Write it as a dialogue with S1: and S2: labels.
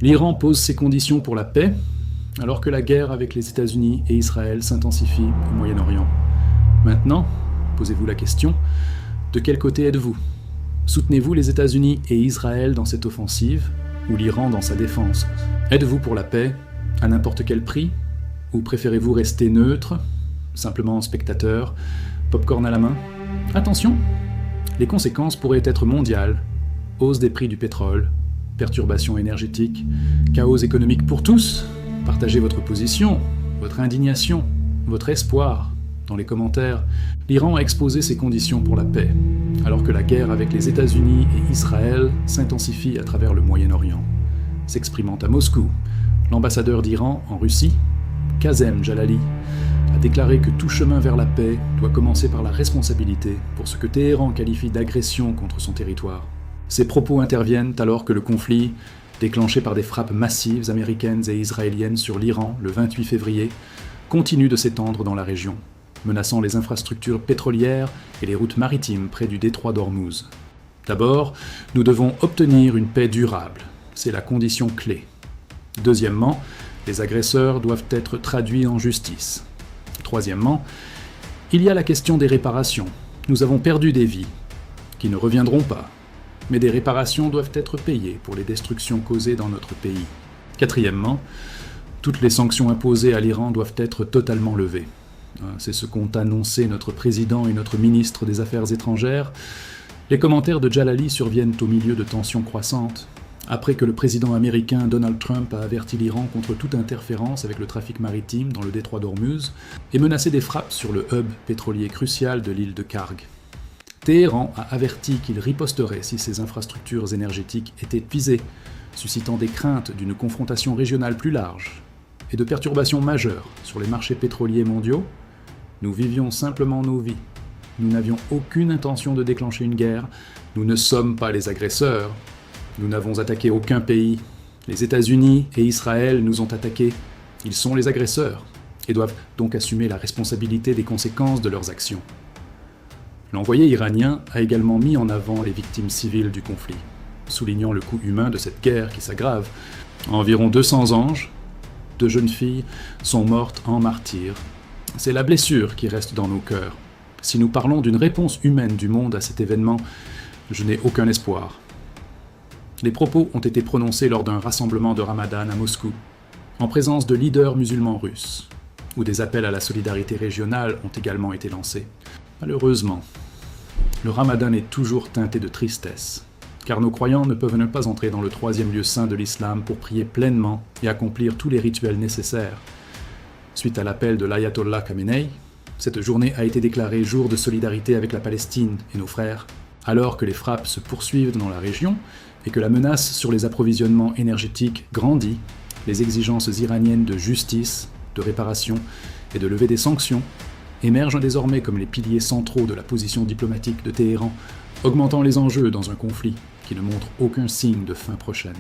S1: L'Iran pose ses conditions pour la paix, alors que la guerre avec les États-Unis et Israël s'intensifie au Moyen-Orient. Maintenant, posez-vous la question, de quel côté êtes-vous ? Soutenez-vous les États-Unis et Israël dans cette offensive, ou l'Iran dans sa défense ? Êtes-vous pour la paix, à n'importe quel prix ? Ou préférez-vous rester neutre, simplement spectateur, popcorn à la main ? Attention, les conséquences pourraient être mondiales. Hausse des prix du pétrole, perturbations énergétiques, chaos économique pour tous. Partagez votre position, votre indignation, votre espoir. Dans les commentaires, l'Iran a exposé ses conditions pour la paix, alors que la guerre avec les États-Unis et Israël s'intensifie à travers le Moyen-Orient. S'exprimant à Moscou, l'ambassadeur d'Iran en Russie, Qasem Jalali, a déclaré que tout chemin vers la paix doit commencer par la responsabilité pour ce que Téhéran qualifie d'agression contre son territoire. Ces propos interviennent alors que le conflit, déclenché par des frappes massives américaines et israéliennes sur l'Iran le 28 février, continue de s'étendre dans la région, menaçant les infrastructures pétrolières et les routes maritimes près du détroit d'Ormuz. D'abord, nous devons obtenir une paix durable, c'est la condition clé. Deuxièmement, les agresseurs doivent être traduits en justice. Troisièmement, il y a la question des réparations. Nous avons perdu des vies, qui ne reviendront pas, mais des réparations doivent être payées pour les destructions causées dans notre pays. Quatrièmement, toutes les sanctions imposées à l'Iran doivent être totalement levées. C'est ce qu'ont annoncé notre président et notre ministre des Affaires étrangères. Les commentaires de Jalali surviennent au milieu de tensions croissantes, après que le président américain Donald Trump a averti l'Iran contre toute interférence avec le trafic maritime dans le détroit d'Ormuz et menacé des frappes sur le hub pétrolier crucial de l'île de Karg. Téhéran a averti qu'il riposterait si ses infrastructures énergétiques étaient visées, suscitant des craintes d'une confrontation régionale plus large et de perturbations majeures sur les marchés pétroliers mondiaux. Nous vivions simplement nos vies. Nous n'avions aucune intention de déclencher une guerre. Nous ne sommes pas les agresseurs. Nous n'avons attaqué aucun pays. Les États-Unis et Israël nous ont attaqués. Ils sont les agresseurs et doivent donc assumer la responsabilité des conséquences de leurs actions. L'envoyé iranien a également mis en avant les victimes civiles du conflit, soulignant le coût humain de cette guerre qui s'aggrave. Environ 200 anges, 2 jeunes filles, sont mortes en martyrs. C'est la blessure qui reste dans nos cœurs. Si nous parlons d'une réponse humaine du monde à cet événement, je n'ai aucun espoir. Les propos ont été prononcés lors d'un rassemblement de Ramadan à Moscou, en présence de leaders musulmans russes, où des appels à la solidarité régionale ont également été lancés. Malheureusement, le Ramadan est toujours teinté de tristesse, car nos croyants ne peuvent ne pas entrer dans le 3e lieu saint de l'islam pour prier pleinement et accomplir tous les rituels nécessaires. Suite à l'appel de l'ayatollah Khamenei, cette journée a été déclarée jour de solidarité avec la Palestine et nos frères, alors que les frappes se poursuivent dans la région et que la menace sur les approvisionnements énergétiques grandit. Les exigences iraniennes de justice, de réparation et de levée des sanctions émergent désormais comme les piliers centraux de la position diplomatique de Téhéran, augmentant les enjeux dans un conflit qui ne montre aucun signe de fin prochaine.